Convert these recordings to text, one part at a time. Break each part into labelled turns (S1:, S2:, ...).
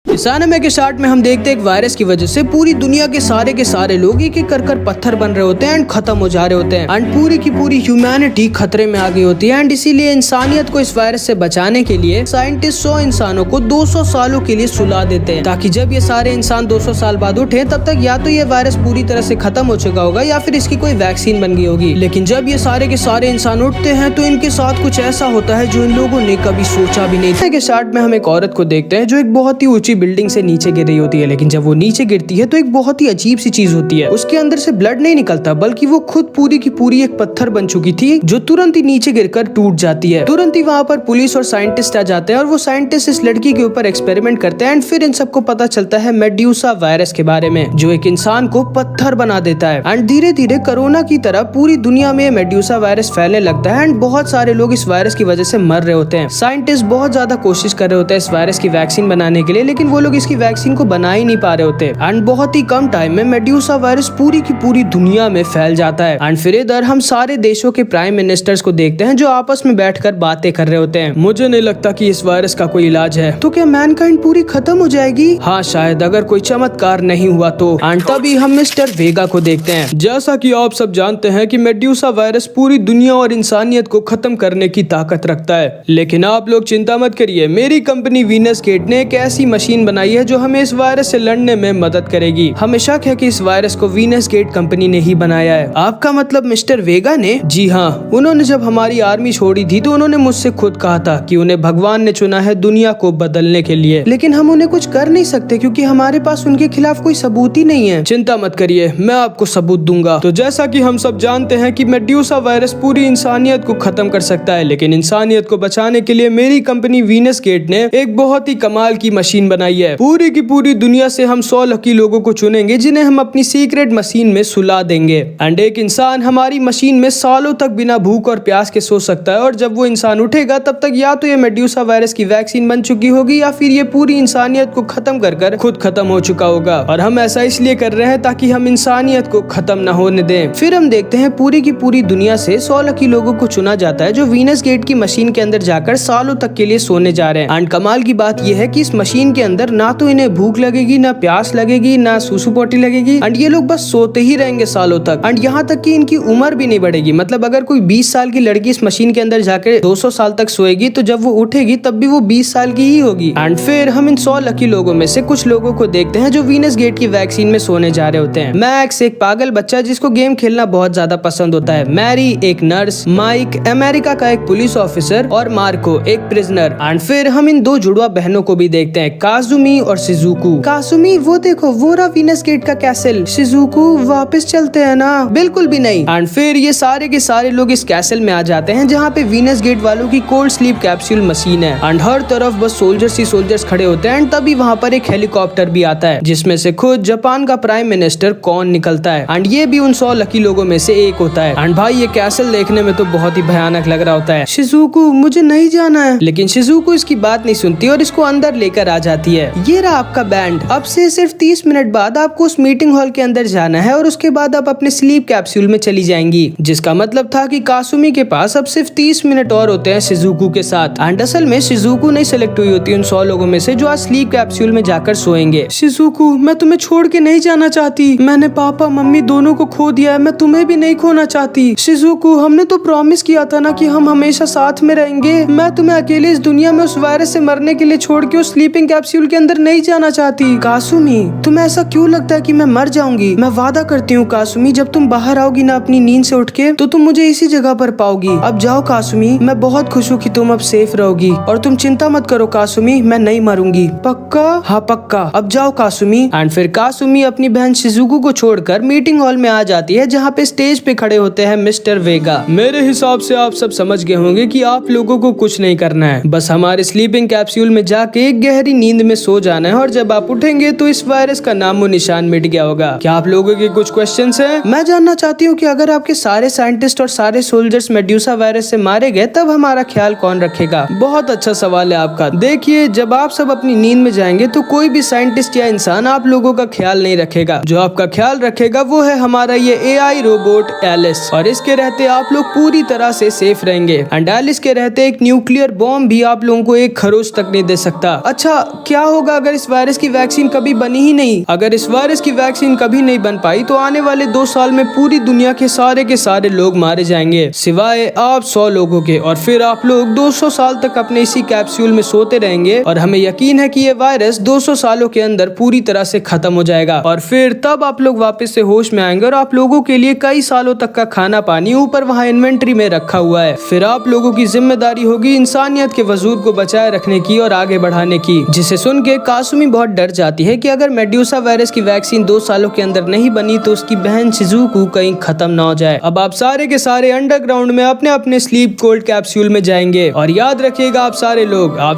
S1: इस एनिमे के स्टार्ट में हम देखते हैं एक वायरस की वजह से पूरी दुनिया के सारे लोग एक एक कर पत्थर बन रहे होते हैं एंड खत्म हो जा रहे होते हैं एंड पूरी की पूरी ह्यूमैनिटी खतरे में आ गई होती है। एंड इसीलिए इंसानियत को इस वायरस से बचाने के लिए साइंटिस्ट 100 इंसानों को 200 सालों के लिए सुला देते हैं, ताकि जब ये सारे इंसान 200 साल बाद उठे तब तक या तो ये वायरस पूरी तरह से खत्म हो चुका होगा या फिर इसकी कोई वैक्सीन बन गई होगी। लेकिन जब ये सारे के सारे इंसान उठते हैं तो इनके साथ कुछ ऐसा होता है जो इन लोगों ने कभी सोचा भी नहीं था। स्टार्ट में हम एक औरत को देखते हैं जो एक बहुत ही ऊंची बिल्डिंग से नीचे गिर रही होती है, लेकिन जब वो नीचे गिरती है तो एक बहुत ही अजीब सी चीज होती है। उसके अंदर से ब्लड नहीं निकलता बल्कि वो खुद पूरी की पूरी एक पत्थर बन चुकी थी जो तुरंत ही नीचे गिरकर टूट जाती है। तुरंत ही वहाँ पर पुलिस और साइंटिस्ट आ जाते हैं और वो साइंटिस्ट इस लड़की के ऊपर एक्सपेरिमेंट करते हैं एंड फिर इन सबको पता चलता है मेड्यूसा वायरस के बारे में जो एक इंसान को पत्थर बना देता है। एंड धीरे धीरे कोरोना की तरह पूरी दुनिया में मेड्यूसा वायरस फैलने लगता है एंड बहुत सारे लोग इस वायरस की वजह से मर रहे होते हैं। साइंटिस्ट बहुत ज्यादा कोशिश कर रहे होते हैं इस वायरस की वैक्सीन बनाने के लिए, लेकिन वो लोग इसकी वैक्सीन को बना ही नहीं पा रहे होते एंड बहुत ही कम टाइम में मेड्यूसा वायरस पूरी की पूरी दुनिया में फैल जाता है। एंड फिर इधर हम सारे देशों के प्राइम मिनिस्टर्स को देखते हैं जो आपस में बैठकर बातें कर रहे होते हैं। मुझे नहीं लगता कि इस वायरस का कोई इलाज है, तो क्या मैनकाइंड पूरी खत्म हो जाएगी? हाँ शायद, अगर कोई चमत्कार नहीं हुआ तो। एंड तभी हम मिस्टर वेगा को देखते हैं। जैसा कि आप सब जानते हैं कि मेड्यूसा वायरस पूरी दुनिया और इंसानियत को खत्म करने की ताकत रखता है, लेकिन आप लोग चिंता मत करिए, मेरी कंपनी वीनस गेट ने एक ऐसी मशीन बनाई है जो हमें इस वायरस से लड़ने में मदद करेगी। हमें शक है कि इस वायरस को वीनस गेट कंपनी ने ही बनाया है। आपका मतलब मिस्टर वेगा ने? जी हाँ, उन्होंने जब हमारी आर्मी छोड़ी थी तो उन्होंने मुझसे खुद कहा था कि उन्हें भगवान ने चुना है दुनिया को बदलने के लिए, लेकिन हम उन्हें कुछ कर नहीं सकते क्योंकि हमारे पास उनके खिलाफ कोई सबूत ही नहीं है। चिंता मत करिए, मैं आपको सबूत दूंगा। तो जैसा कि हम सब जानते हैं कि मेड्यूसा वायरस पूरी इंसानियत को खत्म कर सकता है, लेकिन इंसानियत को बचाने के लिए मेरी कंपनी वीनस गेट ने एक बहुत ही कमाल की मशीन बनाई है। पूरी की पूरी दुनिया से हम 100 लकी लोगों को चुनेंगे जिन्हें हम अपनी सीक्रेट मशीन में सुला देंगे एंड एक इंसान हमारी मशीन में सालों तक बिना भूख और प्यास के सो सकता है और जब वो इंसान उठेगा तब तक या तो ये मेड्यूसा वायरस की वैक्सीन बन चुकी होगी या फिर ये पूरी इंसानियत को खत्म कर खुद खत्म हो चुका होगा। और हम ऐसा इसलिए कर रहे हैं ताकि हम इंसानियत को खत्म न होने दें। फिर हम देखते हैं पूरी की पूरी दुनिया से 100 लकी लोगों को चुना जाता है जो वीनस गेट की मशीन के अंदर जाकर सालों तक के लिए सोने जा रहे हैं। एंड कमाल की बात यह है कि इस मशीन के अंदर ना तो इन्हें भूख लगेगी, ना प्यास लगेगी, ना सूसू पोटी लगेगी एंड ये लोग बस सोते ही रहेंगे सालों तक। एंड यहाँ तक कि इनकी उम्र भी नहीं बढ़ेगी। मतलब अगर कोई 20 साल की लड़की इस मशीन के अंदर जाकर 200 साल तक सोएगी तो जब वो उठेगी तब भी वो 20 साल की ही होगी। एंड फिर हम इन 100 लकी लोगों में से कुछ लोगों को देखते हैं जो वीनस गेट की वैक्सीन में सोने जा रहे होते हैं। मैक्स एक पागल बच्चा जिसको गेम खेलना बहुत ज्यादा पसंद होता है, मैरी एक नर्स, माइक अमेरिका का एक पुलिस ऑफिसर और मार्को एक प्रिजनर। एंड फिर हम इन 2 जुड़वा बहनों को भी देखते हैं, काजुमी और शिजुकू। काजुमी वो देखो वो रहा वीनस गेट का कैसल। शिजुकू वापस चलते हैं ना? बिल्कुल भी नहीं। एंड फिर ये सारे के सारे लोग इस कैसल में आ जाते हैं जहाँ पे वीनस गेट वालों की कोल्ड स्लीप कैप्सूल मशीन है एंड हर तरफ बस सोल्जर्स ही सोल्जर्स खड़े होते हैं। एंड तभी वहाँ पर एक हेलीकॉप्टर भी आता है जिसमें से खुद जापान का प्राइम मिनिस्टर कौन निकलता है एंड ये भी उन 100 लकी लोगों में से एक होता है। एंड भाई ये कैसल देखने में तो बहुत ही भयानक लग रहा होता है। शिजुकू मुझे नहीं जाना है, लेकिन शिजुकू इसकी बात नहीं सुनती और इसको अंदर लेकर आ जाती है। ये रहा आपका बैंड, अब से सिर्फ 30 मिनट बाद आपको उस मीटिंग हॉल के अंदर जाना है और उसके बाद आप अपने स्लीप कैप्सूल में चली जाएंगी। जिसका मतलब था कि कासुमी के पास अब सिर्फ 30 मिनट और होते हैं शिजुकू के साथ। एंड असल में शिजुकू नहीं सिलेक्ट हुई होती उन 100 लोगों में से जो आज स्लीप कैप्सूल में जाकर सोएंगे। शिजुकू मैं तुम्हें छोड़ के नहीं जाना चाहती, मैंने पापा मम्मी दोनों को खो दिया है, मैं तुम्हें भी नहीं खोना चाहती। शिजुकू हमने तो प्रॉमिस किया था ना कि हम हमेशा साथ में रहेंगे। मैं तुम्हें अकेले इस दुनिया में उस वायरस से मरने के लिए छोड़ के उस स्लीपिंग कैप्सूल के अंदर नहीं जाना चाहती। कासुमी तुम्हें ऐसा क्यों लगता है कि मैं मर जाऊंगी? मैं वादा करती हूँ कासुमी, जब तुम बाहर आओगी ना अपनी नींद से उठ के तो तुम मुझे इसी जगह पर पाओगी। अब जाओ कासुमी, मैं बहुत खुश हूँ कि तुम अब सेफ रहोगी और तुम चिंता मत करो कासुमी, मैं नहीं मरूंगी। पक्का? हाँ पक्का, अब जाओ कासुमी। एंड फिर कासुमी अपनी बहन शिजुकू को छोड़कर मीटिंग हॉल में आ जाती है जहाँ पे स्टेज पे खड़े होते हैं मिस्टर वेगा। मेरे हिसाब से आप सब समझ गए होंगे कि आप लोगों को कुछ नहीं करना है, बस हमारे स्लीपिंग कैप्सूल में जाके एक गहरी नींद में सो जाना है और जब आप उठेंगे तो इस वायरस का नामो निशान मिट गया होगा। क्या आप लोगों के कुछ क्वेश्चंस हैं? मैं जानना चाहती हूँ कि अगर आपके सारे साइंटिस्ट और सारे सोल्जर्स मेड्यूसा वायरस से मारे गए तब हमारा ख्याल कौन रखेगा? बहुत अच्छा सवाल है आपका। देखिए जब आप सब अपनी नींद में जाएंगे तो कोई भी साइंटिस्ट या इंसान आप लोगों का ख्याल नहीं रखेगा। जो आपका ख्याल रखेगा वो है हमारा ये AI रोबोट एलिस, और इसके रहते आप लोग पूरी तरह से सेफ रहेंगे। एंड एलिस के रहते एक न्यूक्लियर बॉम्ब भी आप लोगों को एक खरोच तक नहीं दे सकता। अच्छा क्या होगा अगर इस वायरस की वैक्सीन कभी बनी ही नहीं? अगर इस वायरस की वैक्सीन कभी नहीं बन पाई तो आने वाले 2 साल में पूरी दुनिया के सारे लोग मारे जाएंगे सिवाय आप 100 लोगों के, और फिर आप लोग 200 साल तक अपने इसी कैप्सूल में सोते रहेंगे और हमें यकीन है कि ये वायरस 200 सालों के अंदर पूरी तरह से खत्म हो जाएगा और फिर तब आप लोग वापस से होश में आएंगे और आप लोगों के लिए कई सालों तक का खाना पानी ऊपर वहाँ इन्वेंट्री में रखा हुआ है। फिर आप लोगों की जिम्मेदारी होगी इंसानियत के वजूद को बचाए रखने की और आगे बढ़ाने की। जिसे सुन के कासुमी बहुत डर जाती है कि अगर मेड्यूसा वायरस की वैक्सीन 2 सालों के अंदर नहीं बनी तो उसकी बहन शिजुको कहीं खत्म ना हो जाए। अब आप सारे के सारे अंडरग्राउंड में अपने अपने स्लीप कोल्ड कैप्सूल में जाएंगे और याद रखिएगा आप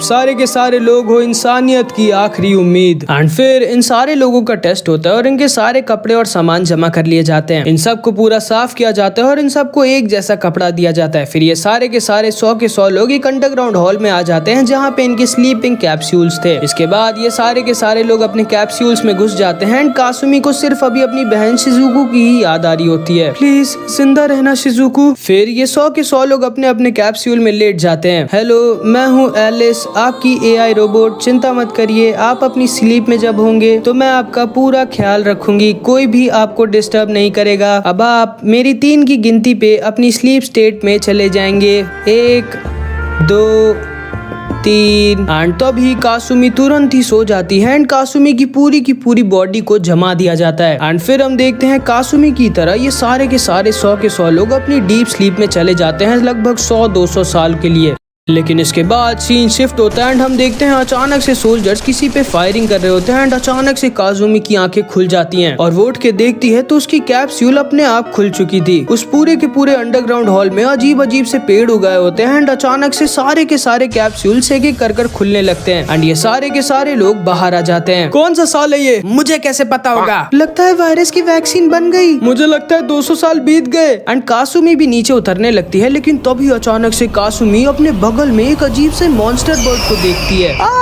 S1: सारे के सारे लोग हो इंसानियत की आखिरी उम्मीद। एंड फिर इन सारे लोगों का टेस्ट होता है और इनके सारे कपड़े और सामान जमा कर लिए जाते हैं। इन सबको पूरा साफ किया जाता है और इन सबको एक जैसा कपड़ा दिया जाता है। फिर ये सारे के सारे 100 के 100 लोग एक अंडरग्राउंड हॉल में आ जाते हैं जहाँ पे इनके स्लीपिंग कैप्सूल्स थे। इसके बाद ये सारे के सारे लोग अपने कैप्सूल्स में घुस जाते हैं एंड कासुमी को सिर्फ अभी अपनी बहन शिजुको की ही याद आ रही होती है। प्लीज जिंदा रहना शिजुको। फिर ये 100 के 100 लोग अपने अपने कैप्सूल में लेट जाते हैं। हेलो, मैं हूँ एलिस, आपकी AI रोबोट। चिंता मत करिए, आप अपनी स्लीप में जब होंगे तो मैं आपका पूरा ख्याल रखूंगी, कोई भी आपको डिस्टर्ब नहीं करेगा। अब आप मेरी 3 की गिनती पे अपनी स्लीप स्टेट में चले जाएंगे। 1 2 3। एंड तभी कासुमी तुरंत ही सो जाती है एंड कासुमी की पूरी बॉडी को जमा दिया जाता है। एंड फिर हम देखते हैं कासुमी की तरह ये सारे के सारे 100 के 100 लोग अपनी डीप स्लीप में चले जाते हैं लगभग 100-200 साल के लिए। लेकिन इसके बाद सीन शिफ्ट होता है एंड हम देखते हैं अचानक से सोल्जर्स किसी पे फायरिंग कर रहे होते हैं एंड अचानक से काजुमी की आंखें खुल जाती हैं और वो उठ के देखती है तो उसकी कैप्सूल अपने आप खुल चुकी थी। उस पूरे के पूरे अंडरग्राउंड हॉल में अजीब से पेड़ उगाए होते हैं एंड अचानक से सारे के सारे कैप्सूल एक एक कर खुलने लगते हैं एंड ये सारे के सारे लोग बाहर आ जाते हैं। कौन सा साल है ये? मुझे कैसे पता होगा? लगता है वायरस की वैक्सीन बन गई। मुझे लगता है 200 साल बीत गए। एंड कासुमी भी नीचे उतरने लगती है लेकिन तभी अचानक से कासुमी अपने बगल में एक अजीब से मॉन्स्टर बर्ड को देखती है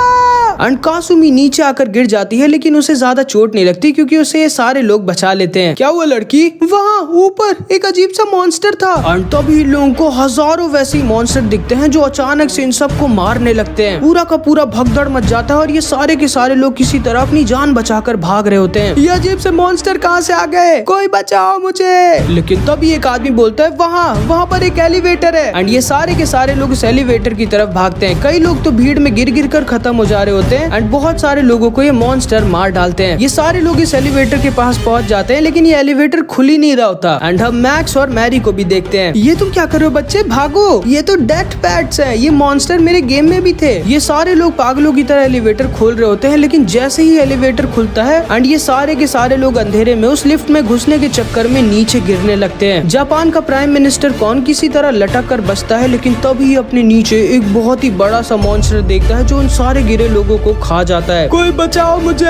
S1: एंड कासुमी नीचे आकर गिर जाती है लेकिन उसे ज्यादा चोट नहीं लगती क्योंकि उसे ये सारे लोग बचा लेते हैं। क्या हुआ लड़की? वहाँ ऊपर एक अजीब सा मॉन्स्टर था एंड तभी लोगों को हजारों वैसे ही मॉन्स्टर दिखते हैं जो अचानक से इन सबको मारने लगते हैं। पूरा का पूरा भगदड़ मच जाता है और ये सारे के सारे लोग किसी तरह अपनी जान बचाकर भाग रहे होते हैं। ये अजीब से मॉन्स्टर कहाँ से आ गए? कोई बचाओ मुझे। लेकिन तभी एक आदमी बोलता है वहाँ पर एक एलिवेटर है एंड ये सारे के सारे लोग इस एलिवेटर की तरफ भागते हैं। कई लोग तो भीड़ में गिर कर खत्म हो जा रहे होते हैं एंड बहुत सारे लोगों को ये मॉन्स्टर मार डालते हैं। ये सारे लोग इस एलिवेटर के पास पहुंच जाते हैं लेकिन ये एलिवेटर खुल ही नहीं रहा होता एंड हम मैक्स और मैरी को भी देखते हैं। ये तुम क्या कर रहे हो बच्चे? भागो, ये तो डेथ पैट्स हैं। ये मॉन्स्टर मेरे गेम में भी थे। ये सारे लोग पागलों की तरह एलिवेटर खोल रहे होते हैं लेकिन जैसे ही एलिवेटर खुलता है एंड ये सारे के सारे लोग अंधेरे में उस लिफ्ट में घुसने के चक्कर में नीचे गिरने लगते हैं। जापान का प्राइम मिनिस्टर कौन किसी तरह लटक कर बचता है लेकिन तभी अपने नीचे एक बहुत ही बड़ा सा मॉन्स्टर देखता है जो उन सारे गिरे लोगों को खा जाता है। कोई बचाओ मुझे।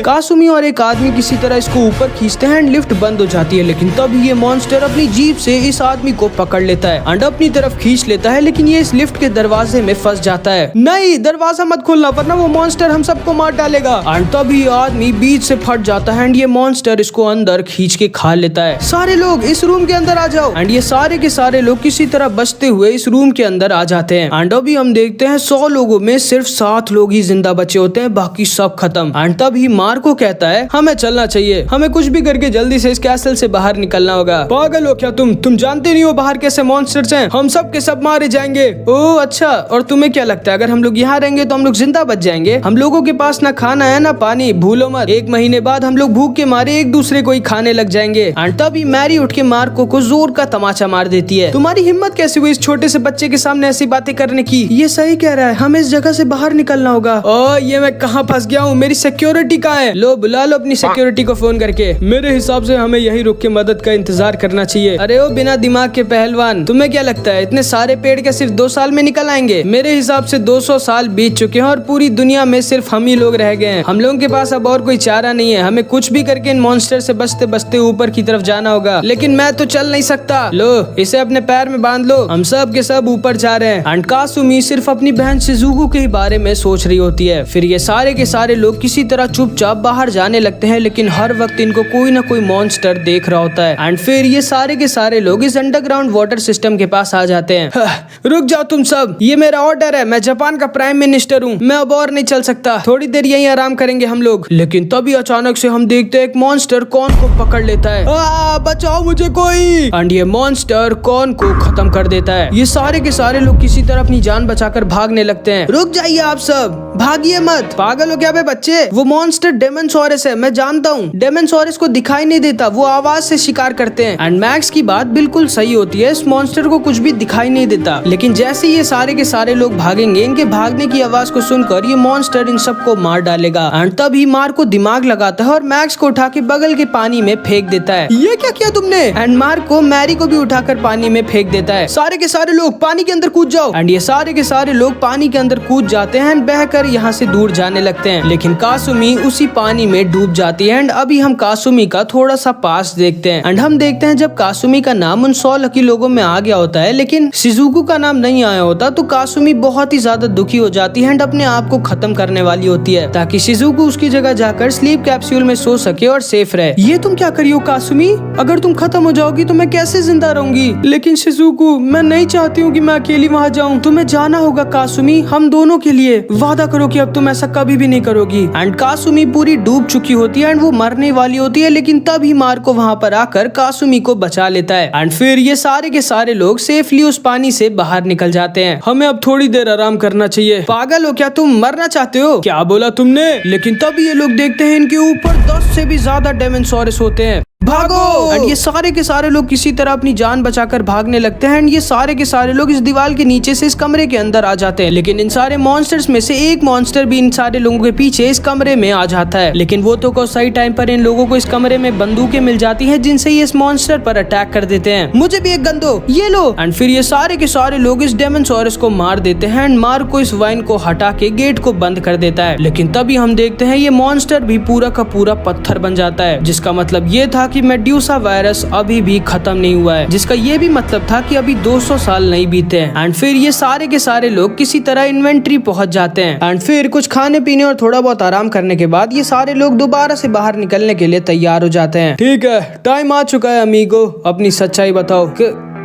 S1: कासुमी और एक आदमी किसी तरह इसको ऊपर खींचते हैं एंड लिफ्ट बंद हो जाती है लेकिन तभी ये मॉन्स्टर अपनी जीभ से इस आदमी को पकड़ लेता है एंड अपनी तरफ खींच लेता है लेकिन ये इस लिफ्ट के दरवाजे में फंस जाता है। नहीं, दरवाजा मत खोलना वरना वो मॉन्स्टर हम सबको मार डालेगा। एंड तभी आदमी बीच से फट जाता है एंड ये मॉन्स्टर इसको अंदर खींच के खा लेता है। सारे लोग इस रूम के अंदर आ जाओ एंड ये सारे के सारे लोग किसी तरह बचते हुए इस रूम के अंदर आ जाते हैं एंड अभी हम देखते हैं 100 लोगों में सिर्फ 7 लोग ही जिंदा बचे होते हैं, बाकी सब खत्म। एंड तभी मार्को कहता है हमें चलना चाहिए, हमें कुछ भी करके जल्दी से इस कैसल से बाहर निकलना होगा। पागल हो क्या तुम जानते नहीं हो बाहर कैसे मॉन्स्टर्स हैं? हम सब के सब मारे जाएंगे। ओह अच्छा, और तुम्हें क्या लगता है अगर हम लोग यहाँ रहेंगे तो हम लोग जिंदा बच जाएंगे? हम लोगों के पास ना खाना है ना पानी, भूलो मत। 1 महीने बाद हम लोग भूख के मारे एक दूसरे को ही खाने लग जाएंगे। एंड तभी मैरी उठ के मार्को को जोर का तमाचा मार देती है। तुम्हारी हिम्मत कैसे हुई इस छोटे से बच्चे के सामने ऐसी बातें करने की? ये सही कह रहा है, हमें इस जगह से बाहर निकलना होगा। ओह ये मैं कहाँ फंस गया हूँ, मेरी सिक्योरिटी कहाँ है? लो बुला लो अपनी सिक्योरिटी को फोन करके। मेरे हिसाब से हमें यही रुक के मदद का इंतजार करना चाहिए। अरे ओ बिना दिमाग के पहलवान, तुम्हें क्या लगता है इतने सारे पेड़ क्या सिर्फ 2 साल में निकल आएंगे? मेरे हिसाब से 200 साल बीत चुके हैं और पूरी दुनिया में सिर्फ हम ही लोग रह गए हैं। हम लोगों के पास अब और कोई चारा नहीं है, हमें कुछ भी करके इन मॉन्स्टर से बचते बचते ऊपर की तरफ जाना होगा। लेकिन मैं तो चल नहीं सकता। लो इसे अपने पैर में बांध लो, हम सब के सब ऊपर जा रहे हैं। एंड कासुमी सिर्फ अपनी बहन शिजुको के बारे में सोच रही होती होती है। फिर ये सारे के सारे लोग किसी तरह चुपचाप बाहर जाने लगते हैं, लेकिन हर वक्त इनको कोई ना कोई मॉन्स्टर देख रहा होता है। एंड फिर ये सारे के सारे लोग इस अंडरग्राउंड वाटर सिस्टम के पास आ जाते हैं। रुक जाओ तुम सब, ये मेरा ऑर्डर है, मैं जापान का प्राइम मिनिस्टर हूँ, मैं अब और नहीं चल सकता, थोड़ी देर यहीं आराम करेंगे हम लोग। लेकिन तभी अचानक से हम देखते हैं एक मॉन्स्टर कॉर्न को पकड़ लेता है। बचाओ मुझे कोई। एंड ये मॉन्स्टर कॉर्न को खत्म कर देता है। ये सारे के सारे लोग किसी तरह अपनी जान बचाकर भागने लगते हैं। रुक जाइए आप सब, भागिए मत, पागल हो क्या बे बच्चे? वो मॉन्स्टर डेमनसॉरस है, मैं जानता हूँ। डेमनसॉरस को दिखाई नहीं देता, वो आवाज से शिकार करते हैं। एंड मैक्स की बात बिल्कुल सही होती है, इस मॉन्स्टर को कुछ भी दिखाई नहीं देता। लेकिन जैसे ये सारे के सारे लोग भागेंगे, इनके भागने की आवाज को सुनकर ये मॉन्स्टर इन सबको मार डालेगा। एंड तभी मार्क को दिमाग लगाता है और मैक्स को उठा के बगल के पानी में फेंक देता है। ये क्या किया तुमने? एंड मार्क को मैरी को भी उठाकर पानी में फेंक देता है। सारे के सारे लोग पानी के अंदर कूद जाओ। एंड ये सारे के सारे लोग पानी के अंदर कूद जाते हैं एंड बहकर यहाँ से दूर जाने लगते हैं। लेकिन कासुमी उसी पानी में डूब जाती है। एंड अभी हम कासुमी का थोड़ा सा पास देखते हैं। एंड हम देखते हैं जब कासुमी का नाम उन 100 लकी लोगों में आ गया होता है, लेकिन शिजुकू का नाम नहीं आया होता, तो कासुमी बहुत ही ज्यादा दुखी हो जाती है एंड अपने आप को खत्म करने वाली होती है, ताकि शिजुकू उसकी जगह जाकर स्लीप कैप्सूल में सो सके और सेफ रहे। ये तुम क्या करियो कासुमी? अगर तुम खत्म हो जाओगी तो मैं कैसे जिंदा रहूंगी? लेकिन शिजुकू, मैं नहीं चाहती हूँ कि मैं अकेली वहाँ जाऊँ, तुम्हें जाना होगा कासुमी, हम दोनों के लिए। वादा करो कि अब तुम ऐसा कभी भी नहीं करोगी। एंड कासुमी पूरी डूब चुकी होती है एंड वो मरने वाली होती है, लेकिन तभी मार्को वहाँ पर आकर कासुमी को बचा लेता है। एंड फिर ये सारे के सारे लोग सेफली उस पानी से बाहर निकल जाते हैं। हमें अब थोड़ी देर आराम करना चाहिए। पागल हो क्या तुम? मरना चाहते हो? क्या बोला तुमने? लेकिन तभी ये लोग देखते हैं इनके ऊपर 10 से भी ज्यादा डेमनसॉरस होते हैं। भागो! एंड ये सारे के सारे लोग किसी तरह अपनी जान बचाकर भागने लगते हैं। एंड ये सारे के सारे लोग इस दीवार के नीचे से इस कमरे के अंदर आ जाते हैं। लेकिन इन सारे मॉन्स्टर्स में से एक मॉन्स्टर भी इन सारे लोगों के पीछे इस कमरे में आ जाता है। लेकिन वो तो को सही टाइम पर इन लोगों को इस कमरे में बंदूकें मिल जाती हैं, जिनसे ये इस मॉन्स्टर पर अटैक कर देते हैं। मुझे भी एक गन दो, ये लो। एंड फिर ये सारे के सारे लोग इस डेमनसॉरस को मार देते हैं एंड मार्क को इस वाइन को हटा के गेट को बंद कर देता है। लेकिन तभी हम देखते हैं ये मॉन्स्टर भी पूरा का पूरा पत्थर बन जाता है, जिसका मतलब ये था कि मेड्यूसा वायरस अभी भी खत्म नहीं हुआ है, जिसका ये भी मतलब था कि अभी 200 साल नहीं बीते हैं। एंड फिर ये सारे के सारे लोग किसी तरह इन्वेंट्री पहुंच जाते हैं। एंड फिर कुछ खाने पीने और थोड़ा बहुत आराम करने के बाद ये सारे लोग दोबारा से बाहर निकलने के लिए तैयार हो जाते हैं। ठीक है, टाइम आ चुका है अमीगो, अपनी सच्चाई बताओ।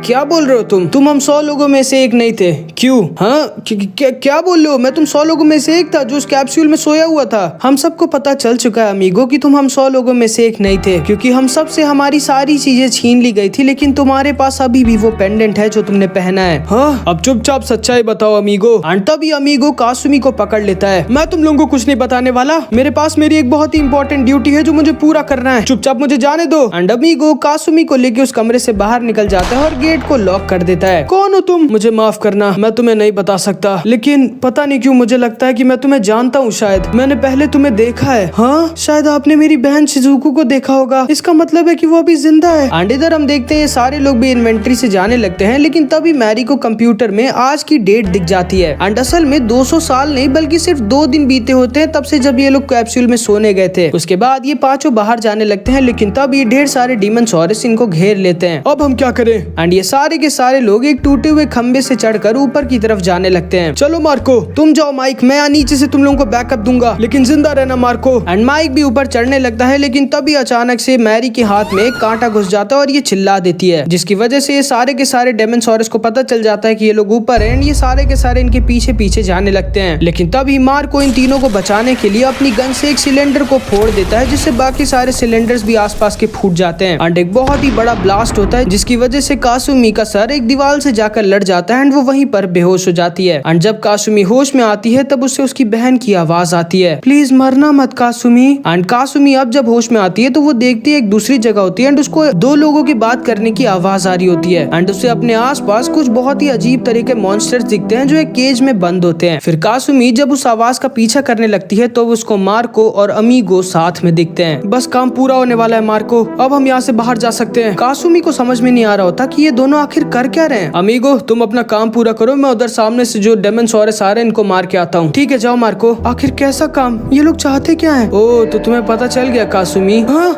S1: क्या बोल रहे हो तुम? हम 100 लोगों में से एक नहीं थे? क्यों? हाँ, क्या बोल रहे हो? मैं तुम 100 लोगों में से एक था जो उस कैप्सूल में सोया हुआ था। हम सबको पता चल चुका है अमीगो कि तुम हम 100 लोगों में से एक नहीं थे, क्योंकि हम सब से हमारी सारी चीजें छीन ली गई थी, लेकिन तुम्हारे पास अभी भी वो पेंडेंट है जो तुमने पहना है। हाँ, अब चुपचाप सच्चाई बताओ अमीगो। एंड तभी अमीगो कासुमी को पकड़ लेता है। मैं तुम लोगों को कुछ नहीं बताने वाला, मेरे पास मेरी एक बहुत ही इंपॉर्टेंट ड्यूटी है जो मुझे पूरा करना है, चुपचाप मुझे जाने दो। एंड अमीगो कासुमी को लेके उस कमरे से बाहर निकल जाता है और गेट को लॉक कर देता है। कौन हो तुम? मुझे माफ करना, मैं तुम्हें नहीं बता सकता, लेकिन पता नहीं क्यों मुझे लगता है कि मैं तुम्हें जानता हूँ। शायद मैंने पहले तुम्हें देखा है। हाँ, शायद आपने मेरी बहन शिजुको को देखा होगा, इसका मतलब है कि वो अभी जिंदा है। एंड इधर हम देखते हैं सारे लोग भी इन्वेंट्री से जाने लगते हैं, लेकिन तभी मैरी को कंप्यूटर में आज की डेट दिख जाती है। एंड असल में 200 साल नहीं बल्कि सिर्फ 2 दिन बीते होते हैं तब से जब ये लोग कैप्सूल में सोने गए थे। उसके बाद ये पांचों बाहर जाने लगते हैं, लेकिन तब ये ढेर सारे डेमनसॉरस इनको घेर लेते हैं। अब हम क्या करें? एंड ये सारे के सारे लोग एक टूटे हुए खंबे से चढ़कर ऊपर की तरफ जाने लगते हैं। चलो मार्को, तुम जाओ, माइक मैं नीचे से तुम लोगों को बैकअप दूंगा, लेकिन जिंदा रहना मार्को। एंड माइक भी ऊपर चढ़ने लगता है, लेकिन तभी अचानक से मैरी के हाथ में एक कांटा घुस जाता है और ये चिल्ला देती है, जिसकी वजह से ये सारे के सारे डेमनसॉरस को पता चल जाता है कि ये लोग ऊपर हैं। ये सारे के सारे इनके पीछे पीछे जाने लगते हैं, लेकिन तभी मार्को इन तीनों को बचाने के लिए अपनी गन से एक सिलेंडर को फोड़ देता है, जिससे बाकी सारे सिलेंडर्स भी आसपास के फूट जाते हैं। एंड एक बहुत ही बड़ा ब्लास्ट होता है, जिसकी वजह से कासुमी का सर एक दीवार से जाकर लड़ जाता है एंड वो वहीं पर बेहोश हो जाती है। एंड जब कासुमी होश में आती है तब उससे उसकी बहन की आवाज आती है, प्लीज मरना मत कासुमी। एंड कासुमी अब जब होश में आती है तो वो देखती है एक दूसरी जगह होती है एंड उसको 2 लोगों की बात करने की आवाज आ रही होती है। एंड उससे अपने आसपास कुछ बहुत ही अजीब तरह के मॉन्स्टर्स दिखते हैं जो एक केज में बंद होते हैं। फिर कासुमी जब उस आवाज का पीछा करने लगती है तो उसको मार्को और अमीगो साथ में दिखते हैं। बस काम पूरा होने वाला है मार्को, अब हम यहाँ से बाहर जा सकते हैं। कासुमी को समझ में नहीं आ रहा होता कि ये दोनों आखिर कर क्या रहे हैं? अमीगो तुम अपना काम पूरा करो, मैं उधर सामने से जो डेमोसॉरस आ रहे हैं इनको मार के आता हूँ। ठीक है जाओ मार्को। आखिर कैसा काम? ये लोग चाहते क्या है? ओ तो तुम्हें पता चल गया कासुमी। हाँ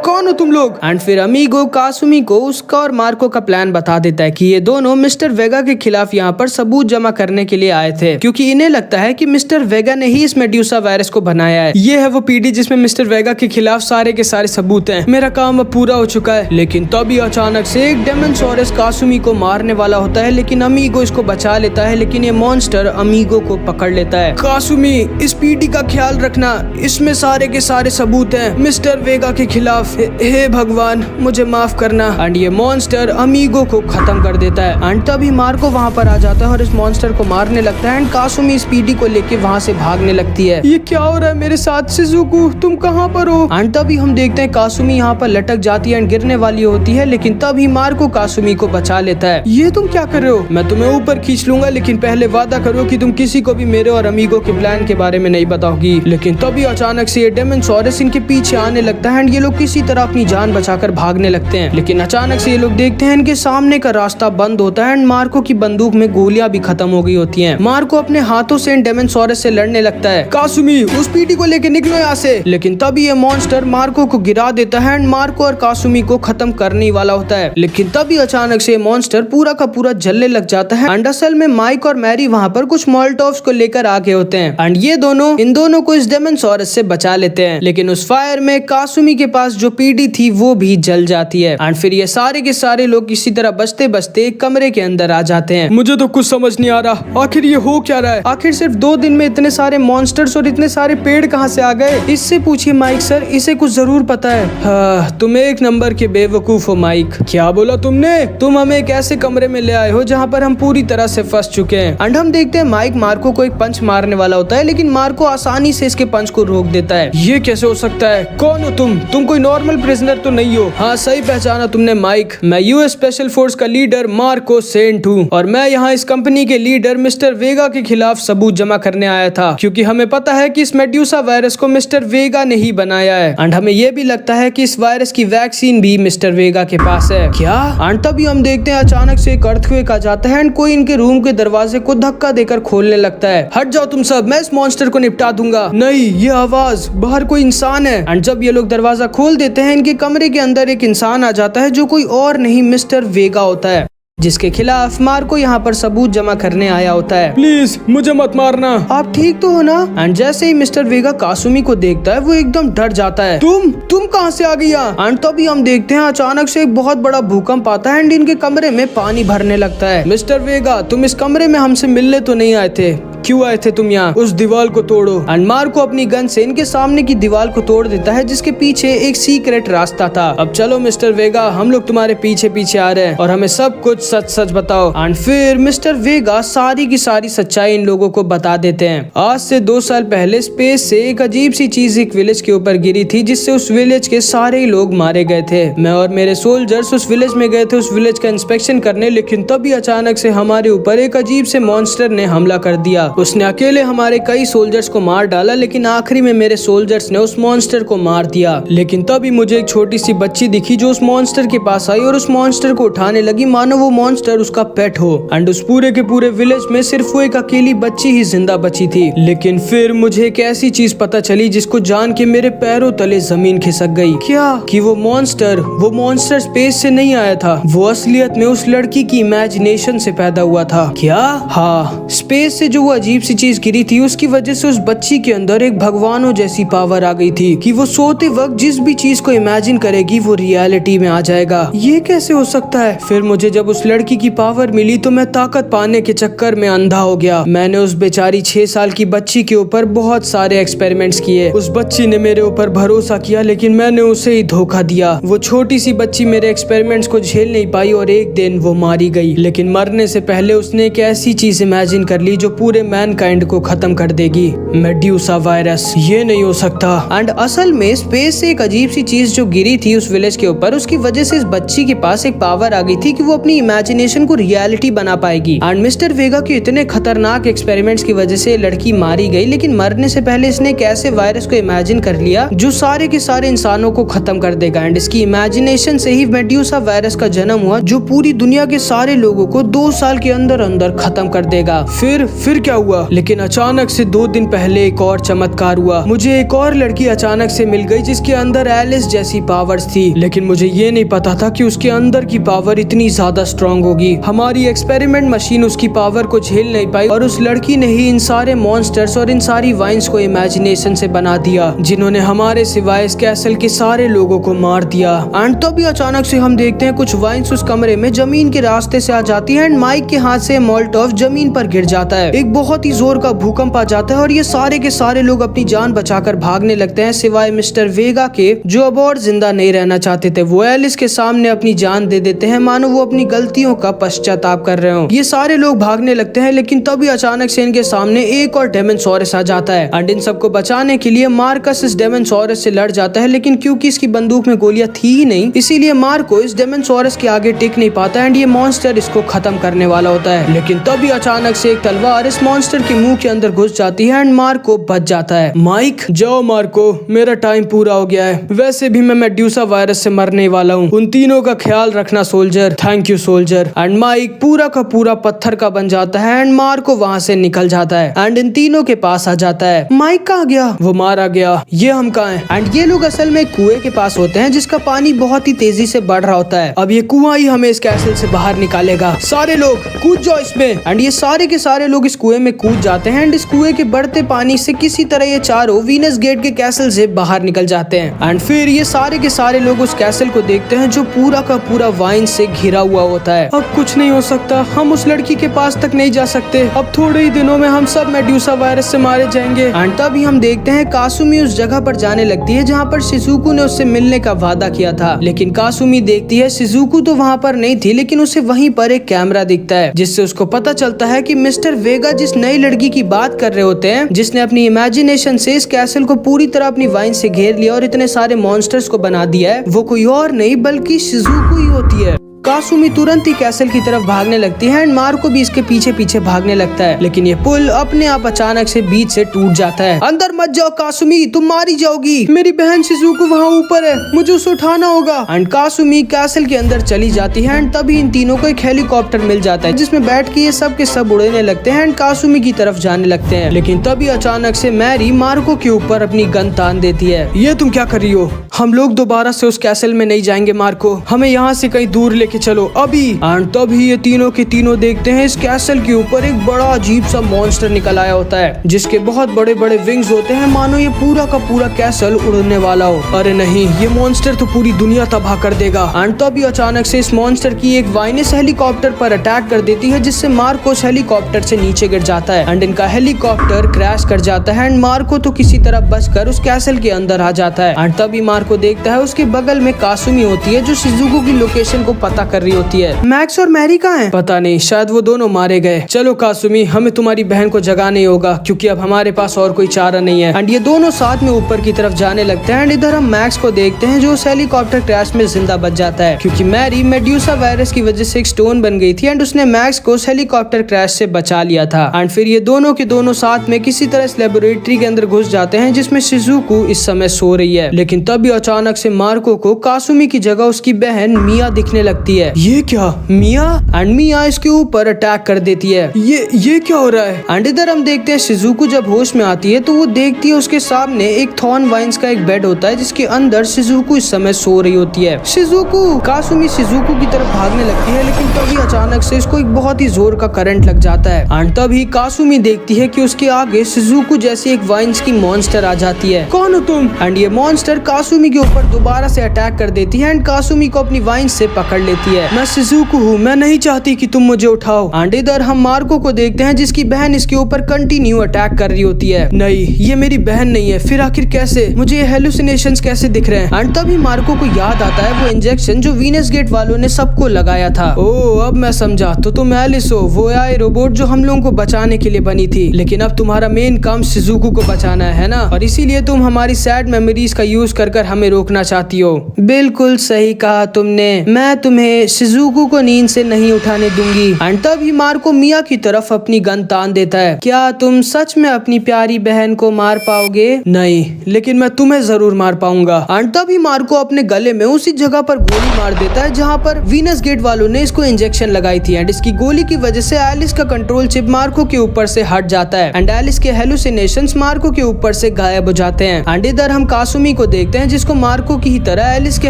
S1: कौन हो तुम लोग? एंड फिर अमीगो कासुमी को उसका और मार्को का प्लान बता देता है कि ये दोनों मिस्टर वेगा के खिलाफ यहाँ पर सबूत जमा करने के लिए आए थे, क्योंकि इन्हें लगता है कि मिस्टर वेगा ने ही इस मेड्यूसा वायरस को बनाया है। ये है वो पीडी जिसमें मिस्टर वेगा के खिलाफ सारे के सारे सबूत हैं। मेरा काम अब पूरा हो चुका है। लेकिन तभी अचानक से एक डेमोसॉरस कासुमी को मारने वाला होता है, लेकिन अमीगो इसको बचा लेता है। लेकिन ये मॉन्स्टर अमीगो को पकड़ लेता है। कासुमी इस पीडी का ख्याल रखना, इसमें सारे के सारे सबूत हैं मिस्टर वेगा के खिलाफ। हे भगवान मुझे माफ करना। एंड ये मॉन्स्टर अमीगो को खत्म कर देता है। एंड तभी मार्को वहाँ पर आ जाता है और इस मॉन्स्टर को मारने लगता है। एंड कासुमी इस पीडी को लेके वहाँ से भागने लगती है। ये क्या हो रहा है मेरे साथ? शिजुको तुम कहाँ पर हो? एंड तभी हम देखते हैं कासुमी यहाँ पर लटक जाती है एंड गिरने वाली होती है, लेकिन तभी मार्को कासुमी को बचा लेता है। ये तुम क्या कर रहे हो? मैं तुम्हें ऊपर खींच लूंगा, लेकिन पहले वादा करो कि तुम किसी को भी मेरे और अमीगो के प्लान के बारे में नहीं बताओगी। लेकिन तभी अचानक से ये डेमोसॉरस इनके पीछे आने लगता है एंड ये लोग किसी तरह अपनी जान बचाकर भागने लगते हैं। लेकिन अचानक से ये लोग देखते हैं इनके सामने का रास्ता बंद होता है एंड मार्को की बंदूक में गोलियां भी खत्म हो गई होती हैं। मार्को अपने हाथों से इन डेमोसॉरस से लड़ने लगता है। कासुमी उस पीडी को लेके निकलो यहाँ से। लेकिन तभी ये मॉन्स्टर मार्को को गिरा देता है एंड मार्को और कासुमी को खत्म करने वाला होता है। लेकिन तभी अचानक से मॉन्स्टर पूरा का पूरा जलने लग जाता है। एंड असल में माइक और मैरी वहाँ पर कुछ मोल्टोव्स को लेकर आगे होते हैं एंड ये दोनों इन दोनों को इस डेमोसॉरस से बचा लेते हैं। लेकिन उस फायर में कासुमी के पास जो पीडी थी वो भी जल जाती है। एंड फिर ये सारे के सारे लोग किसी तरह बचते बचते एक कमरे के अंदर आ जाते हैं। मुझे तो कुछ समझ नहीं आ रहा, आखिर ये हो क्या रहा है? आखिर सिर्फ 2 दिन में इतने सारे मॉन्स्टर्स और इतने सारे पेड़ कहाँ से आ गए? इससे पूछिए माइक सर, इसे कुछ जरूर पता है। हाँ, तुम एक नंबर के बेवकूफ हो माइक। क्या बोला तुमने? तुम हमें एक ऐसे कमरे में ले आए हो जहाँ पर हम पूरी तरह से फंस चुके हैं। एंड हम देखते हैं माइक मार्को को एक पंच मारने वाला होता है, लेकिन मार्को आसानी से इसके पंच को रोक देता है। ये कैसे हो सकता है? कौन हो तुम कोई नॉर्मल प्रिजनर तो नहीं हो? हाँ सही पहचाना तुमने माइक, मैं यूएस स्पेशल फोर्स का लीडर मार्को सेंट हूँ और मैं यहाँ इस कंपनी के लीडर मिस्टर वेगा के खिलाफ सबूत जमा करने आया था, क्योंकि हमें पता है कि इस मेड्यूसा वायरस को मिस्टर वेगा ने ही बनाया है। एंड हमें यह भी लगता है कि इस वायरस की वैक्सीन भी मिस्टर वेगा के पास है। क्या? एंड तभी हम देखते हैं अचानक से एक अर्थक्वेक आ जाता है एंड कोई इनके रूम के दरवाजे को धक्का देकर खोलने लगता है। हट जाओ तुम सब, मैं इस मॉन्स्टर को निपटा दूंगा। नहीं, ये आवाज, बाहर कोई इंसान है। एंड जब ये लोग दरवाजा खोल देते हैं, इनके कमरे के अंदर एक इंसान आ जाता है जो कोई और नहीं मिस्टर वेगा होता है, जिसके खिलाफ मार्को यहाँ पर सबूत जमा करने आया होता है। प्लीज मुझे मत मारना, आप ठीक तो हो ना? एंड जैसे ही मिस्टर वेगा कासुमी को देखता है वो एकदम डर जाता है। तुम कहाँ से आ गई? एंड तभी हम देखते हैं अचानक से एक बहुत बड़ा भूकंप आता है एंड इनके कमरे में पानी भरने लगता है। मिस्टर वेगा तुम इस कमरे में हमसे मिलने तो नहीं आए थे, क्यों आए थे तुम यहाँ? उस दीवार को तोड़ो। एंड मार्को अपनी गन से इनके सामने की दीवार को तोड़ देता है, जिसके पीछे एक सीक्रेट रास्ता था। अब चलो मिस्टर वेगा, हम लोग तुम्हारे पीछे पीछे आ रहे हैं और हमें सब कुछ सच सच बताओ। एंड फिर मिस्टर वेगा सारी की सारी सच्चाई इन लोगों को बता देते हैं। आज से 2 साल पहले स्पेस से एक अजीब सी चीज एक विलेज के ऊपर गिरी थी, जिससे उस विलेज के सारे लोग मारे गए थे। मैं और मेरे सोल्जर्स उस विलेज में गए थे उस विलेज का इंस्पेक्शन करने, लेकिन तभी अचानक से हमारे ऊपर एक अजीब से मॉन्स्टर ने हमला कर दिया। उसने अकेले हमारे कई सोल्जर्स को मार डाला, लेकिन आखिरी में मेरे सोल्जर्स ने उस मॉन्स्टर को मार दिया। लेकिन तभी मुझे एक छोटी सी बच्ची दिखी जो उस मॉन्स्टर के पास आई और उस मॉन्स्टर को उठाने लगी मानो वो मॉन्स्टर उसका पेट हो। एंड उस पूरे के पूरे विलेज में सिर्फ वो एक अकेली बच्ची ही जिंदा बची थी। लेकिन फिर मुझे एक ऐसी चीज पता चली जिसको जान के मेरे पैरों तले जमीन खिसक गई। क्या? कि वो मॉन्स्टर स्पेस से नहीं आया था, वो असलियत में उस लड़की की इमेजिनेशन से पैदा हुआ था। क्या? हाँ, स्पेस से जो वो अजीब सी चीज गिरी थी उसकी वजह से उस बच्ची के अंदर एक भगवानों जैसी पावर आ गई थी कि वो सोते वक्त जिस भी चीज को इमेजिन करेगी वो रियलिटी में आ जाएगा। ये कैसे हो सकता है? फिर मुझे जब उस लड़की की पावर मिली तो मैं ताकत पाने के चक्कर में अंधा हो गया। मैंने उस बेचारी 6 साल की बच्ची के ऊपर बहुत सारे एक्सपेरिमेंट्स किए। उस बच्ची ने मेरे ऊपर भरोसा किया, लेकिन मैंने उसे ही धोखा दिया। वो छोटी सी बच्ची मेरे एक्सपेरिमेंट्स को झेल नहीं पाई और एक दिन वो मारी गई। लेकिन मरने से पहले उसने एक ऐसी चीज इमेजिन कर ली जो पूरे मैनकाइंड को खत्म कर देगी। मेड्यूसा वायरस, ये नहीं हो सकता। एंड असल में स्पेस से एक अजीब सी चीज जो गिरी थी उस विलेज के ऊपर, उसकी वजह से इस बच्ची के पास एक पावर आ गई थी कि वो अपनी इमेजिनेशन को रियलिटी बना पाएगी। एंड मिस्टर वेगा के इतने खतरनाक एक्सपेरिमेंट्स की वजह से लड़की मारी गई, लेकिन मरने से पहले इसने एक ऐसे वायरस को इमेजिन कर लिया जो सारे के सारे इंसानों को खत्म कर देगा। एंड इसकी इमेजिनेशन से ही मेड्यूसा वायरस का जन्म हुआ, जो पूरी दुनिया के सारे लोगों को 2 साल के अंदर अंदर खत्म कर देगा। फिर क्या हुआ? लेकिन अचानक से 2 दिन पहले एक और चमत्कार हुआ। मुझे एक और लड़की अचानक से मिल गई जिसके अंदर एलिस जैसी पावर्स थी, लेकिन मुझे ये नहीं पता था कि उसके अंदर की पावर इतनी ज्यादा स्ट्रॉन्ग होगी। हमारी एक्सपेरिमेंट मशीन उसकी पावर को झेल नहीं पाई और उस लड़की ने ही इन सारे मॉन्स्टर्स और इन सारी वाइन्स को इमेजिनेशन से बना दिया, जिन्होंने हमारे सिवाय इस कैसल के सारे लोगों को मार दिया। एंड तभी अचानक से हम देखते हैं कुछ वाइन्स उस कमरे में जमीन के रास्ते से आ जाती है। एंड माइक के हाथ से मोल्टोव जमीन पर गिर जाता है। एक बहुत ही जोर का भूकंप आ जाता है और ये सारे के सारे लोग अपनी जान बचाकर भागने लगते हैं, सिवाय मिस्टर वेगा के, जो अब और जिंदा नहीं रहना चाहते थे। वो एलिस के सामने अपनी जान दे देते हैं, मानो वो अपनी गलतियों का पश्चाताप कर रहे हो। ये सारे लोग भागने लगते हैं, लेकिन तभी अचानक से इनके सामने एक और डेमोसॉरस आ जाता है। एंड इन सबको बचाने के लिए मार्कस इस डेमोसॉरस से लड़ जाता है, लेकिन क्योंकि इसकी बंदूक में गोलियां थी ही नहीं, इसीलिए मार्को इस डेमोसॉरस के आगे टिक नहीं पाता। एंड ये मॉन्स्टर इसको खत्म करने वाला होता है, लेकिन तभी अचानक से एक तलवार इस मॉन्स्टर के मुंह के अंदर घुस जाती है एंड मार्को बच जाता है। माइक, जाओ मार्को, मेरा टाइम पूरा हो गया है। वैसे भी मैं मेड्यूसा वायरस से मरने वाला हूँ। उन तीनों का ख्याल रखना soldier. Thank you soldier. And mic पूरा का पूरा पत्थर का बन जाता है एंड मार्को वहाँ से निकल जाता है एंड इन तीनों के पास आ जाता है। माइक कहाँ गया? वो मारा गया। ये हम कहाँ हैं? एंड ये लोग असल में कुएं के पास होते हैं जिसका पानी बहुत ही तेजी से बढ़ रहा होता है। अब ये कुआं ही हमें इस कैसल से बाहर निकालेगा। सारे लोग कूद जाओ इसमें। एंड ये सारे के सारे लोग इस कुएं में कूद जाते हैं एंड इस कुएं के बढ़ते पानी से किसी तरह ये चारों वीनस गेट के कैसल से बाहर निकल जाते हैं। एंड फिर ये सारे के सारे लोग उस कैसल को देखते हैं जो पूरा का पूरा वाइन से घिरा हुआ होता है। अब कुछ नहीं हो सकता, हम उस लड़की के पास तक नहीं जा सकते। अब थोड़े ही दिनों में हम सब मेड्यूसा वायरस से मारे जाएंगे। एंड तभी हम देखते हैं कासुमी उस जगह पर जाने लगती है जहाँ पर शिजुको ने उससे मिलने का वादा किया था, लेकिन कासुमी देखती है शिजुको तो वहाँ पर नहीं थी, लेकिन उसे वहीं पर एक कैमरा दिखता है जिससे उसको पता चलता है कि मिस्टर वेगा जिस नई लड़की की बात कर रहे होते हैं, जिसने अपनी इमेजिनेशन से इस कैसल को पूरी तरह अपनी वाइन से घेर लिया और इतने सारे मॉन्स्टर्स को बना दिया है, वो कोई और नहीं बल्कि शिजुको ही होती है। कासुमी तुरंत ही कैसल की तरफ भागने लगती है एंड मार्को भी इसके पीछे पीछे भागने लगता है, लेकिन ये पुल अपने आप अचानक से बीच से टूट जाता है। अंदर मत जाओ कासुमी, तुम मारी जाओगी। मेरी बहन शिजुको वहाँ ऊपर है, मुझे उसे उठाना होगा। एंड कासुमी कैसल के अंदर चली जाती है एंड तभी इन तीनों को एक हेलीकॉप्टर मिल जाता है जिसमें बैठ के ये सब के सब उड़ने लगते हैं एंड कासुमी की तरफ जाने लगते हैं। लेकिन तभी अचानक से मैरी मार्को के ऊपर अपनी गन तान देती है। ये तुम क्या कर रही हो? हम लोग दोबारा से उस कैसल में नहीं जाएंगे मार्को, हमें यहाँ से कहीं दूर लेके चलो अभी। एंड तभी ये तीनों के तीनों देखते हैं इस कैसल के ऊपर एक बड़ा अजीब सा मॉन्स्टर निकल आया होता है जिसके बहुत बड़े बड़े विंग्स होते हैं, मानो ये पूरा का पूरा कैसल उड़ने वाला हो। अरे नहीं, ये मॉन्स्टर तो पूरी दुनिया तबाह कर देगा। एंड तभी अचानक से इस मॉन्स्टर की एक वाइनस हेलीकॉप्टर पर अटैक कर देती है जिससे मार्को उस हेलीकॉप्टर से नीचे गिर जाता है एंड इनका हेलीकॉप्टर क्रैश कर जाता है एंड मार्को तो किसी तरह बचकर उस कैसल के अंदर आ जाता है। एंड तभी मार्को देखता है उसके बगल में कासुमी होती है जो शिजुको की लोकेशन को पता कर रही होती है। मैक्स और मैरी कहाँ हैं? पता नहीं, शायद वो दोनों मारे गए। चलो कासुमी, हमें तुम्हारी बहन को जगाना ही होगा क्योंकि अब हमारे पास और कोई चारा नहीं है। एंड ये दोनों साथ में ऊपर की तरफ जाने लगते हैं एंड इधर हम मैक्स को देखते हैं जो उस हेलीकॉप्टर क्रैश में जिंदा बच जाता है क्योंकि मैरी मेड्यूसा वायरस की वजह से एक स्टोन बन गई थी एंड उसने मैक्स को उस हेलीकॉप्टर क्रैश से बचा लिया था। एंड फिर ये दोनों के दोनों साथ में किसी तरह इस लेबोरेटरी के अंदर घुस जाते हैं जिसमें शिजुको इस समय सो रही है। लेकिन तभी अचानक से मार्को को कासुमी की जगह उसकी बहन मिया दिखने लगती है। ये क्या? मिया? एंड मिया इसके ऊपर अटैक कर देती है। ये क्या हो रहा है? एंड इधर हम देखते हैं शिजुको जब होश में आती है तो वो देखती है उसके सामने एक थॉर्न वाइन्स का एक बेड होता है जिसके अंदर शिजुको इस समय सो रही होती है। शिजुको! कासुमी शिजुको की तरफ भागने लगती है, लेकिन तभी अचानक से इसको एक बहुत ही जोर का करंट लग जाता है एंड तभी कासुमी देखती है कि उसके आगे शिजुको जैसी एक वाइन्स की मॉन्स्टर आ जाती है। कौन हो तुम? एंड ये मॉन्स्टर कासुमी के ऊपर दोबारा से अटैक कर देती है एंड कासुमी को अपनी वाइन्स से पकड़ लेती कहती है, मैं शिजुको हूँ, मैं नहीं चाहती कि तुम मुझे उठाओ। एंड इधर हम मार्को को देखते हैं जिसकी बहन इसके ऊपर कंटिन्यू अटैक कर रही होती है। नहीं, ये मेरी बहन नहीं है, फिर आखिर कैसे, मुझे ये हेलुसिनेशंस कैसे दिख रहे हैं। एंड तभी मार्को को याद आता है वो इंजेक्शन जो वीनस गेट वालों ने सबको लगाया था। ओह, अब मैं समझा, तो तुम एलिस हो, वो AI रोबोट जो हम लोगों को बचाने के लिए बनी थी, लेकिन अब तुम्हारा मेन काम शिजुको को बचाना है ना, और इसीलिए तुम हमारी सैड मेमोरीज का यूज कर हमें रोकना चाहती हो। बिल्कुल सही कहा तुमने, मैं तुम्हें शिजुको को नींद से नहीं उठाने दूंगी। एंड तभी मार्को मिया की तरफ अपनी गन तान देता है। क्या तुम सच में अपनी प्यारी बहन को मार पाओगे? नहीं, लेकिन मैं तुम्हें जरूर मार पाऊंगा। एंड तभी मार्को अपने गले में उसी जगह पर गोली मार देता है जहाँ पर वीनस गेट वालों ने इसको इंजेक्शन लगाई थी। एंड इसकी गोली की वजह से एलिस का कंट्रोल चिप मार्को के ऊपर से हट जाता है एंड एलिस के हेलुसिनेशंस मार्को के ऊपर से गायब हो जाते हैं। एंड इधर हम कासुमी को देखते हैं जिसको मार्को की ही तरह एलिस के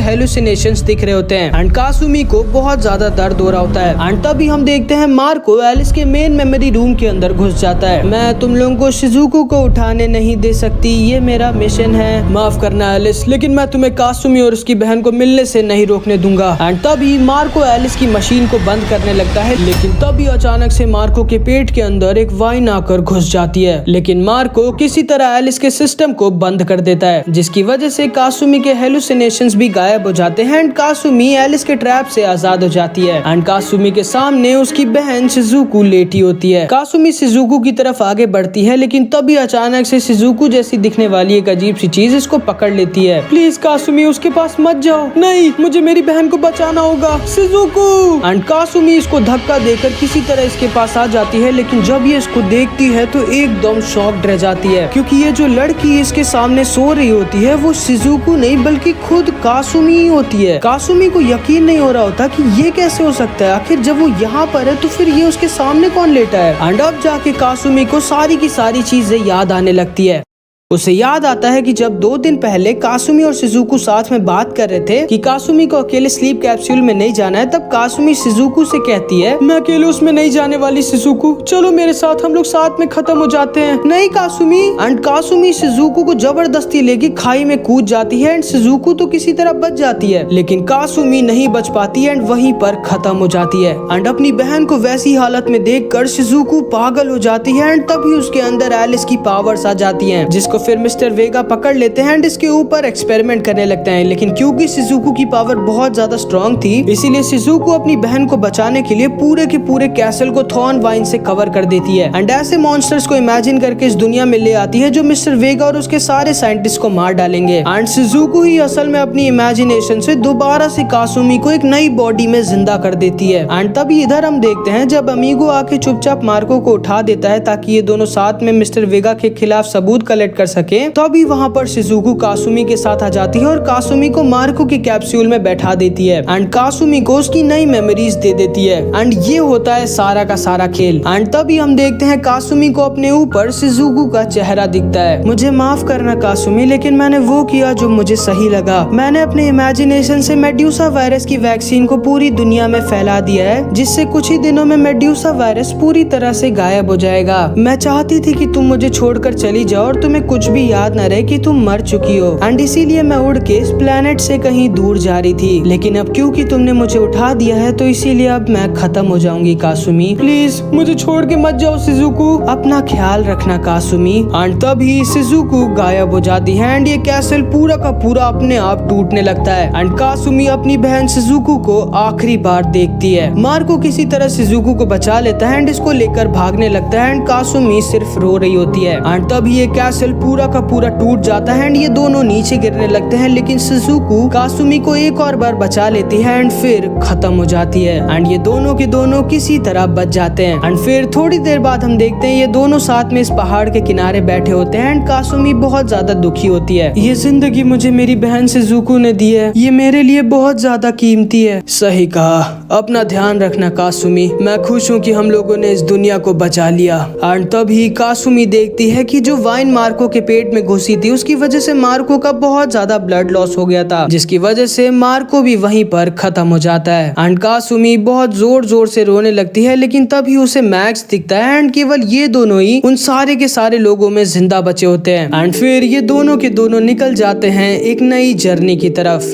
S1: हेलुसिनेशंस दिख रहे होते हैं। एंड कासुमी को बहुत ज्यादा दर्द हो रहा होता है। एंड तभी हम देखते हैं मार्को एलिस के मेन मेमोरी रूम के अंदर घुस जाता है। मैं तुम लोगों को शिजुको को उठाने नहीं दे सकती, ये मेरा मिशन है, माफ करना एलिस, लेकिन मैं तुम्हें कासुमी और उसकी बहन को मिलने से नहीं रोकने दूंगा। एंड तभी मार्को एलिस की मशीन को बंद करने लगता है, लेकिन तभी अचानक से मार्को के पेट के अंदर एक वाइन आकर घुस जाती है। लेकिन मार्को किसी तरह एलिस के सिस्टम को बंद कर देता है, जिसकी वजह से कासुमी के हेलुसिनेशंस भी गायब हो जाते हैं एंड कासुमी एलिस के ट्रैप से आजाद हो जाती है। एंड कासुमी के सामने उसकी बहन शिजुको लेटी होती है। कासुमी शिजुको की तरफ आगे बढ़ती है, लेकिन तभी अचानक से शिजुको जैसी दिखने वाली एक अजीब सी चीज इसको पकड़ लेती है। प्लीज कासुमी, उसके पास मत जाओ, नहीं, मुझे मेरी बहन को बचाना होगा, शिजुको। एंड कासुमी इसको धक्का देकर किसी तरह इसके पास आ जाती है, लेकिन जब ये इसको देखती है तो एकदम शॉक्ड रह जाती है, क्योंकि ये जो लड़की इसके सामने सो रही होती है वो शिजुको नहीं बल्कि खुद कासुमी ही होती है। कासुमी को यकीन नहीं हो रहा होता कि ये कैसे हो सकता है, आखिर जब वो यहाँ पर है तो फिर ये उसके सामने कौन लेटा है। एंड अब जाके कासुमी को सारी की सारी चीजें याद आने लगती है। उसे याद आता है कि जब 2 दिन पहले कासुमी और शिजुको साथ में बात कर रहे थे कि कासुमी को अकेले स्लीप कैप्सूल में नहीं जाना है, तब कासुमी शिजुको से कहती है, मैं अकेले उसमें नहीं जाने वाली शिजुको, चलो मेरे साथ, हम लोग साथ में खत्म हो जाते हैं। नहीं कासुमी। एंड कासुमी शिजुको को जबरदस्ती लेके खाई में कूद जाती है एंड शिजुको तो किसी तरह बच जाती है, लेकिन कासुमी नहीं बच पाती एंड वहीं पर खत्म हो जाती है। एंड अपनी बहन को वैसी हालत में देखकर शिजुको पागल हो जाती है एंड तभी उसके अंदर एलिस की पावर्स आ जाती हैं, जिसको फिर मिस्टर वेगा पकड़ लेते हैं एंड इसके ऊपर एक्सपेरिमेंट करने लगते हैं। लेकिन क्योंकि शिजुको की पावर बहुत ज्यादा स्ट्रॉन्ग थी, इसीलिए शिजुको अपनी बहन को बचाने के लिए पूरे के पूरे कैसल को थॉर्न वाइन से कवर कर देती है एंड ऐसे मॉन्स्टर्स को इमेजिन करके इस दुनिया में ले आती है जो मिस्टर वेगा और उसके सारे साइंटिस्ट को मार डालेंगे। एंड शिजुको ही असल में अपनी इमेजिनेशन से दोबारा से कासुमी को एक नई बॉडी में जिंदा कर देती है। एंड तभी इधर हम देखते हैं जब अमीगो आके चुपचाप मार्को को उठा देता है ताकि ये दोनों साथ में मिस्टर वेगा के खिलाफ सबूत कलेक्ट कर सके, तभी वहाँ पर शिजुको कासुमी के साथ आ जाती है और कासुमी को मार्को के कैप्सूल में बैठा देती है एंड कासुमी को उसकी नई मेमोरीज दे देती है। एंड ये होता है सारा का सारा खेल। एंड तभी हम देखते हैं कासुमी को अपने ऊपर शिजुको का चेहरा दिखता है। मुझे माफ करना कासुमी, लेकिन मैंने वो किया जो मुझे सही लगा। मैंने अपने इमेजिनेशन से मेड्यूसा वायरस की वैक्सीन को पूरी दुनिया में फैला दिया है, जिससे कुछ ही दिनों में मेड्यूसा वायरस पूरी तरह से गायब हो जाएगा। मैं चाहती थी कि तुम मुझे छोड़कर चली जाओ और तुम्हें कुछ भी याद न रहे कि तुम मर चुकी हो, एंड इसीलिए मैं उड़ के इस प्लेनेट से कहीं दूर जा रही थी, लेकिन अब क्योंकि तुमने मुझे उठा दिया है तो इसीलिए अब मैं खत्म हो जाऊंगी कासुमी। प्लीज मुझे छोड़ के मत जाओ शिजुको, अपना ख्याल रखना कासुमी। एंड तभी शिजुको गायब हो जाती है एंड ये कैसल पूरा का पूरा अपने आप टूटने लगता है एंड कासुमी अपनी बहन शिजुको को आखिरी बार देखती है। मार्को किसी तरह शिजुको को बचा लेता है एंड इसको लेकर भागने लगता है एंड कासुमी सिर्फ रो रही होती है। एंड तभी ये कैसल पूरा का पूरा टूट जाता है एंड ये दोनों नीचे गिरने लगते हैं, लेकिन शिजुको कासुमी को एक और बार बचा लेती है एंड फिर खत्म हो जाती है एंड ये दोनों के दोनों किसी तरह बच जाते हैं। एंड फिर थोड़ी देर बाद हम देखते हैं ये दोनों साथ में इस पहाड़ के किनारे बैठे होते हैं एंड कासुमी बहुत ज्यादा दुखी होती है। ये जिंदगी मुझे मेरी बहन शिजुको ने दी है, ये मेरे लिए बहुत ज्यादा कीमती है। सही कहा, अपना ध्यान रखना कासुमी, मैं खुश हूँ कि हम लोगों ने इस दुनिया को बचा लिया। एंड तभी कासुमी देखती है कि जो वाइन मार्को के पेट में घुसी थी उसकी वजह से मार्को का बहुत ज्यादा ब्लड लॉस हो गया था, जिसकी वजह से मार्को भी वहीं पर खत्म हो जाता है। एंड कासुमी बहुत जोर जोर से रोने लगती है, लेकिन तभी उसे मैक्स दिखता है एंड केवल ये दोनों ही उन सारे के सारे लोगों में जिंदा बचे होते हैं। एंड फिर ये दोनों के दोनों निकल जाते हैं एक नई जर्नी की तरफ।